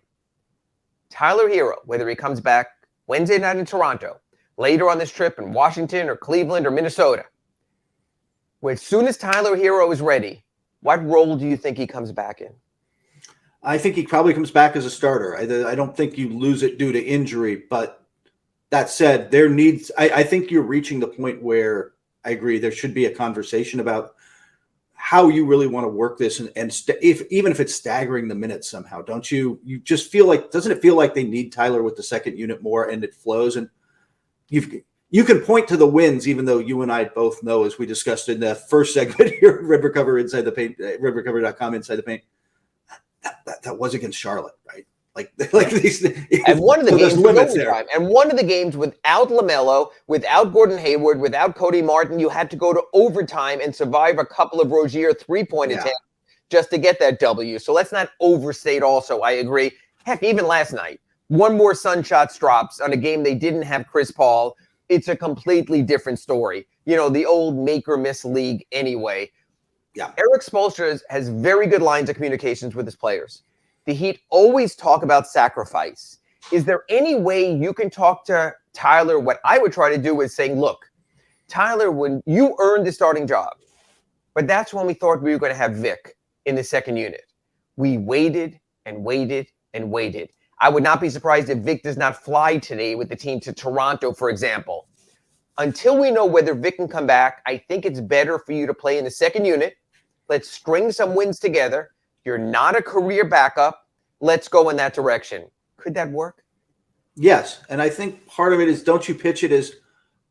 Tyler Hero, whether he comes back Wednesday night in Toronto, later on this trip in Washington or Cleveland or Minnesota, as soon as Tyler Hero is ready, what role do you think he comes back in? I think he probably comes back as a starter. I don't think you lose it due to injury, but that said, I think you're reaching the point where I agree there should be a conversation about how you really want to work this, even if it's staggering the minutes somehow. Don't you just feel like, doesn't it feel like they need Tyler with the second unit more and it flows? And you can point to the wins, even though you and I both know, as we discussed in the first segment here at Red Recover Inside the Paint, redrecover.com Inside the Paint. That was against Charlotte, right? Like these. And one of the games was overtime. And one of the games without LaMelo, without Gordon Hayward, without Cody Martin, you had to go to overtime and survive a couple of Rozier 3-point attempts just to get that W. So let's not overstate also. I agree. Heck, even last night, one more Sunshots drops on a game they didn't have Chris Paul. It's a completely different story. You know, the old make or miss league anyway. Yeah, Eric Spoelstra has very good lines of communications with his players. The Heat always talk about sacrifice. Is there any way you can talk to Tyler? What I would try to do is saying, look, Tyler, when you earned the starting job, but that's when we thought we were going to have Vic in the second unit. We waited and waited and waited. I would not be surprised if Vic does not fly today with the team to Toronto, for example. Until we know whether Vic can come back, I think it's better for you to play in the second unit. Let's string some wins together. You're not a career backup. Let's go in that direction. Could that work? Yes, and I think part of it is, don't you pitch it as,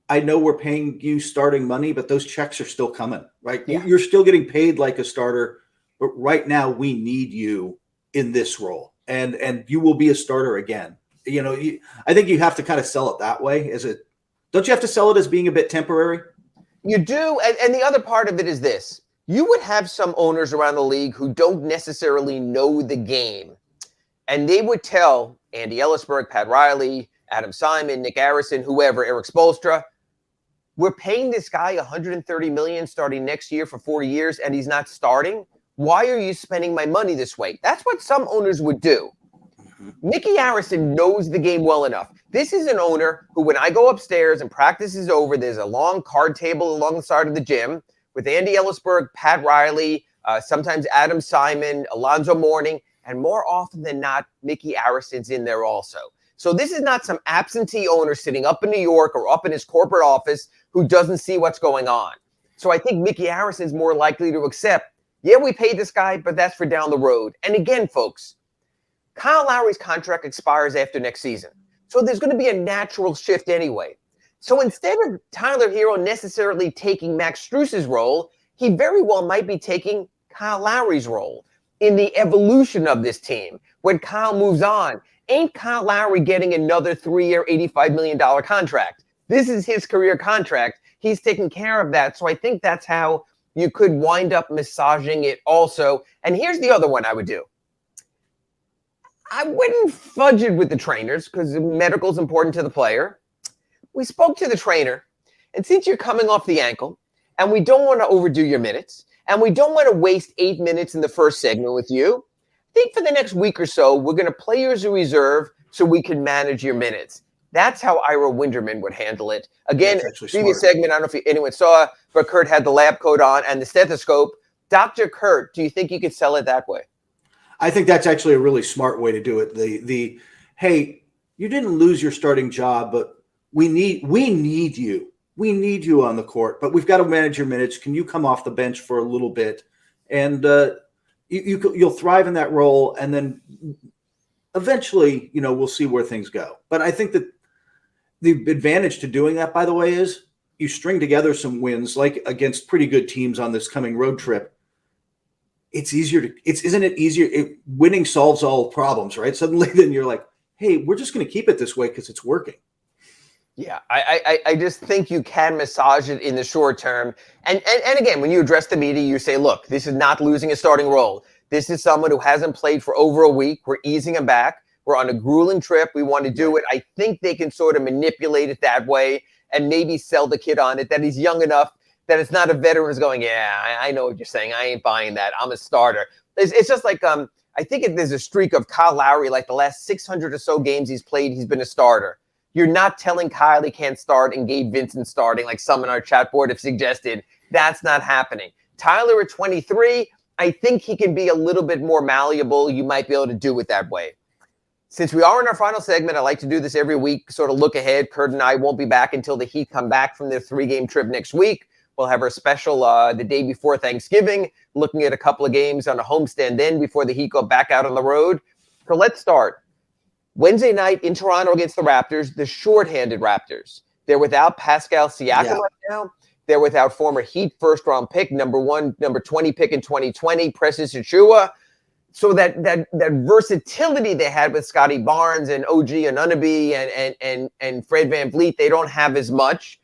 I know we're paying you starting money, but those checks are still coming, right? Yeah. You're still getting paid like a starter, but right now we need you in this role, and you will be a starter again. I think you have to kind of sell it that way. Don't you have to sell it as being a bit temporary? You do, and the other part of it is this. You would have some owners around the league who don't necessarily know the game, and they would tell Andy Ellisberg, Pat Riley, Adam Simon, Nick Arison, whoever, Eric Spoelstra, we're paying this guy $130 million starting next year for 4 years, and he's not starting. Why are you spending my money this way? That's what some owners would do. Mickey Arison knows the game well enough. This is an owner who, when I go upstairs and practice is over, there's a long card table along the side of the gym with Andy Ellisberg, Pat Riley, sometimes Adam Simon, Alonzo Mourning, and more often than not, Mickey Arison's in there also. So this is not some absentee owner sitting up in New York or up in his corporate office who doesn't see what's going on. So I think Mickey Arison's more likely to accept, yeah, we paid this guy, but that's for down the road. And again, folks, Kyle Lowry's contract expires after next season. So there's going to be a natural shift anyway. So instead of Tyler Hero necessarily taking Max Struess's role, he very well might be taking Kyle Lowry's role in the evolution of this team. When Kyle moves on, ain't Kyle Lowry getting another 3-year, $85 million contract? This is his career contract. He's taking care of that. So I think that's how you could wind up massaging it also. And here's the other one I would do. I wouldn't fudge it with the trainers because medical is important to the player. We spoke to the trainer, and since you're coming off the ankle, and we don't want to overdo your minutes, and we don't want to waste 8 minutes in the first segment with you, I think for the next week or so, we're going to play you as a reserve so we can manage your minutes. That's how Ira Winderman would handle it. Again, previous segment, I don't know if anyone saw, but Kurt had the lab coat on and the stethoscope. Dr. Kurt, do you think you could sell it that way? I think that's actually a really smart way to do it. Hey, you didn't lose your starting job, but we need you. We need you on the court, but we've got to manage your minutes. Can you come off the bench for a little bit? And you'll thrive in that role, and then eventually, we'll see where things go. But I think that the advantage to doing that, by the way, is you string together some wins, like against pretty good teams on this coming road trip. Isn't it easier? Winning solves all problems, right? Suddenly then you're like, hey, we're just going to keep it this way because it's working. Yeah, I just think you can massage it in the short term. And again, when you address the media, you say, look, this is not losing a starting role. This is someone who hasn't played for over a week. We're easing him back. We're on a grueling trip. We want to do it. I think they can sort of manipulate it that way and maybe sell the kid on it, that he's young enough that it's not a veteran who's going, yeah, I know what you're saying. I ain't buying that. I'm a starter. It's just like I think there's a streak of Kyle Lowry, like the last 600 or so games he's played, he's been a starter. You're not telling Kyle he can't start and Gabe Vincent starting like some in our chat board have suggested. That's not happening. Tyler at 23, I think he can be a little bit more malleable. You might be able to do it that way. Since we are in our final segment, I like to do this every week, sort of look ahead. Kurt and I won't be back until the Heat come back from their 3-game trip next week. We'll have our special the day before Thanksgiving, looking at a couple of games on a homestand then before the Heat go back out on the road. So let's start. Wednesday night in Toronto against the Raptors, the shorthanded Raptors. They're without Pascal Siakam right now. They're without former Heat first-round pick, number 20 pick in 2020, Precious Achiuwa. So that versatility they had with Scotty Barnes and OG Anunoby and Fred VanVleet, they don't have as much.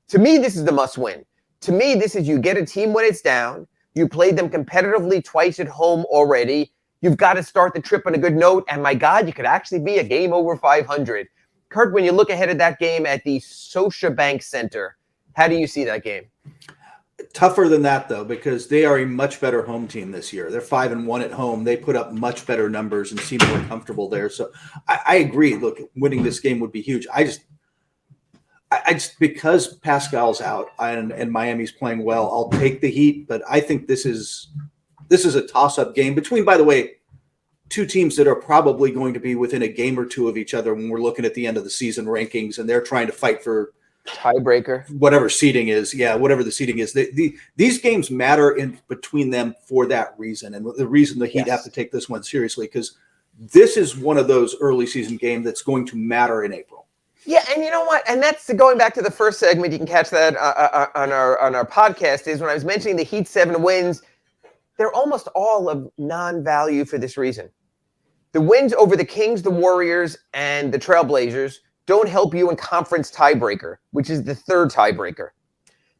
To me, this is the must-win. To me, this is you get a team when it's down. You played them competitively twice at home already. You've got to start the trip on a good note. And my God, you could actually be a game over 500. Kurt, when you look ahead of that game at the Scotiabank Center, how do you see that game? Tougher than that, though, because they are a much better home team this year. They're 5-1 at home. They put up much better numbers and seem more comfortable there. So I agree. Look, winning this game would be huge. I just because Pascal's out and Miami's playing well, I'll take the Heat. But I think this is a toss-up game between, by the way, two teams that are probably going to be within a game or two of each other when we're looking at the end of the season rankings, and they're trying to fight for tiebreaker, whatever seeding is. Yeah, whatever the seeding is. These games matter in between them for that reason, and the reason the Heat have to take this one seriously, because this is one of those early season games that's going to matter in April. Yeah, and you know what? And that's going back to the first segment. You can catch that on our podcast. Is when I was mentioning the Heat 7 wins, they're almost all of non-value for this reason. The wins over the Kings, the Warriors, and the Trailblazers don't help you in conference tiebreaker, which is the third tiebreaker.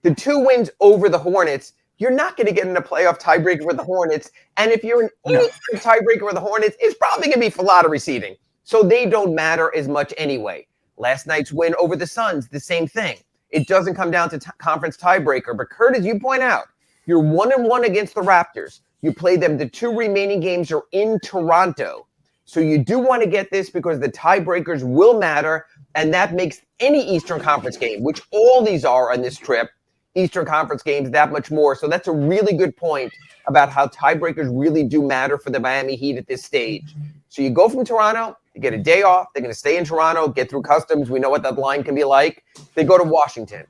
The 2 wins over the Hornets, you're not going to get in a playoff tiebreaker with the Hornets. And if you're in any tiebreaker with the Hornets, it's probably going to be for lottery seeding. So they don't matter as much anyway. Last night's win over the Suns, the same thing. It doesn't come down to conference tiebreaker. But Kurt, as you point out, you're 1-1 against the Raptors. You play them. The 2 remaining games are in Toronto. So you do want to get this because the tiebreakers will matter. And that makes any Eastern Conference game, which all these are on this trip, Eastern Conference games, that much more. So that's a really good point about how tiebreakers really do matter for the Miami Heat at this stage. So you go from Toronto, you get a day off. They're going to stay in Toronto, get through customs. We know what that line can be like. They go to Washington.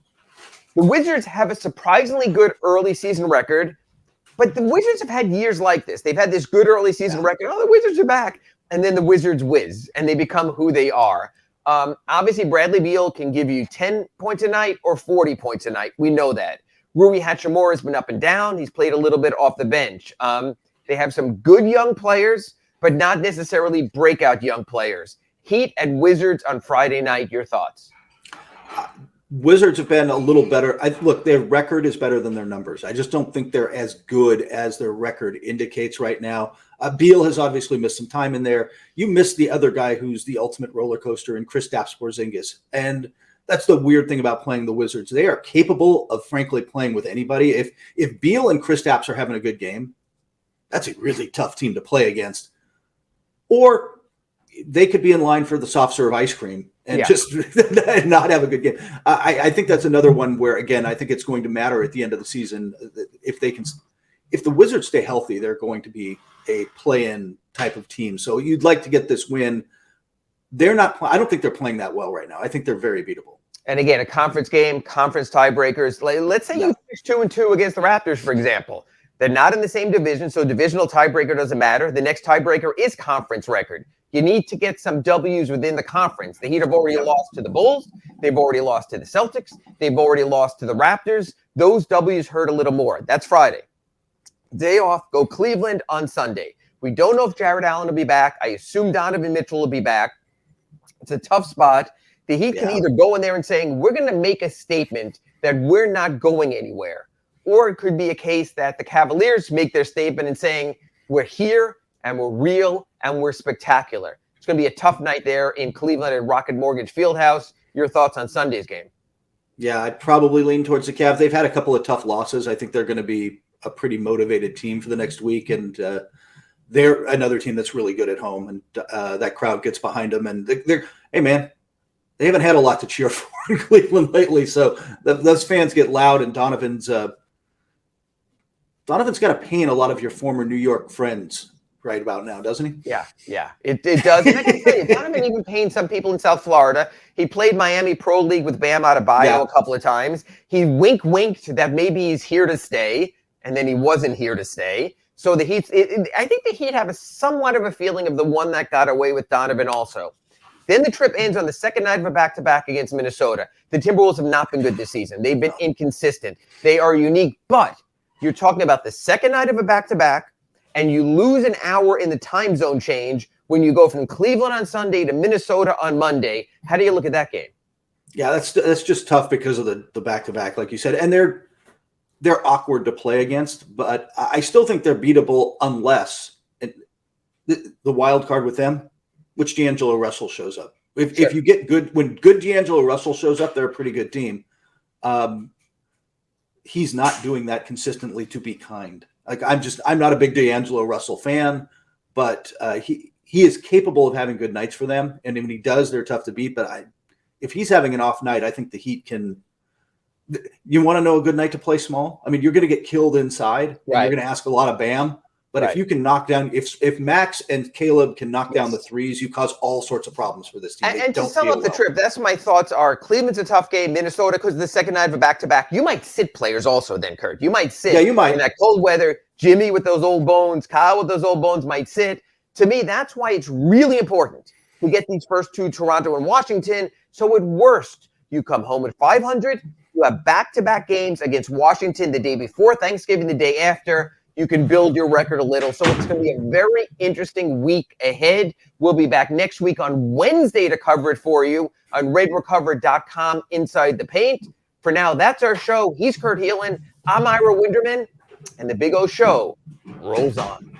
The Wizards have a surprisingly good early season record, but the Wizards have had years like this. They've had this good early season record. Oh, the Wizards are back. And then the Wizards whiz, and they become who they are. Obviously, Bradley Beal can give you 10 points a night or 40 points a night. We know that. Rui Hachimura has been up and down. He's played a little bit off the bench. They have some good young players, but not necessarily breakout young players. Heat and Wizards on Friday night, your thoughts? Wizards have been a little better. Look, their record is better than their numbers. I just don't think they're as good as their record indicates right now. Beal has obviously missed some time in there. You missed the other guy who's the ultimate roller coaster in Kristaps Porzingis. And that's the weird thing about playing the Wizards. They are capable of, frankly, playing with anybody. If Beal and Kristaps are having a good game, that's a really tough team to play against. Or they could be in line for the soft serve ice cream and just not have a good game. I think that's another one where, again, I think it's going to matter at the end of the season. If the Wizards stay healthy, they're going to be a play-in type of team. So you'd like to get this win. They're not. I don't think they're playing that well right now. I think they're very beatable. And again, a conference game, conference tiebreakers. Let's say you finish 2-2 against the Raptors, for example. They're not in the same division, so divisional tiebreaker doesn't matter. The next tiebreaker is conference record. You need to get some W's within the conference. The Heat have already lost to the Bulls. They've already lost to the Celtics. They've already lost to the Raptors. Those W's hurt a little more. That's Friday. Day off, go Cleveland on Sunday. We don't know if Jared Allen will be back. I assume Donovan Mitchell will be back. It's a tough spot. The Heat can either go in there and saying, we're going to make a statement that we're not going anywhere. Or it could be a case that the Cavaliers make their statement and saying, we're here and we're real and we're spectacular. It's going to be a tough night there in Cleveland at Rocket Mortgage Fieldhouse. Your thoughts on Sunday's game? Yeah, I'd probably lean towards the Cavs. They've had a couple of tough losses. I think they're going to be a pretty motivated team for the next week. And they're another team that's really good at home. And that crowd gets behind them. And hey, man, they haven't had a lot to cheer for in Cleveland lately. So those fans get loud, and Donovan's got to pain a lot of your former New York friends right about now, doesn't he? Yeah, it does. And I can tell you, Donovan even pained some people in South Florida. He played Miami Pro League with Bam Adebayo a couple of times. He winked that maybe he's here to stay, and then he wasn't here to stay. So the Heat, I think the Heat have somewhat of a feeling of the one that got away with Donovan also. Then the trip ends on the second night of a back-to-back against Minnesota. The Timberwolves have not been good this season. They've been inconsistent. They are unique, but you're talking about the second night of a back-to-back, and you lose an hour in the time zone change when you go from Cleveland on Sunday to Minnesota on Monday. How do you look at that game? Yeah, that's just tough because of the back-to-back, like you said. And they're awkward to play against, but I still think they're beatable unless the wild card with them, which D'Angelo Russell shows up. If you get when good D'Angelo Russell shows up, they're a pretty good team. He's not doing that consistently, to be kind. Like I'm not a big D'Angelo Russell fan, but he is capable of having good nights for them. And when he does, they're tough to beat. But if he's having an off night, I think the Heat can. You want to know a good night to play small? I mean, you're going to get killed inside, and you're going to ask a lot of Bam. But if you can knock down, if Max and Caleb can knock down the threes, you cause all sorts of problems for this team. And to sum up the trip, that's my thoughts are Cleveland's a tough game. Minnesota, because the second night of a back-to-back, you might sit players also then, Kurt. You might sit. Yeah, you might. In that cold weather, Jimmy with those old bones, Kyle with those old bones might sit. To me, that's why it's really important to get these first two, Toronto and Washington. So at worst, you come home at 500. You have back-to-back games against Washington the day before Thanksgiving, the day after. You can build your record a little. So it's going to be a very interesting week ahead. We'll be back next week on Wednesday to cover it for you on RedRecover.com Inside the Paint. For now, that's our show. He's Kurt Helin. I'm Ira Winderman. And the Big O Show rolls on.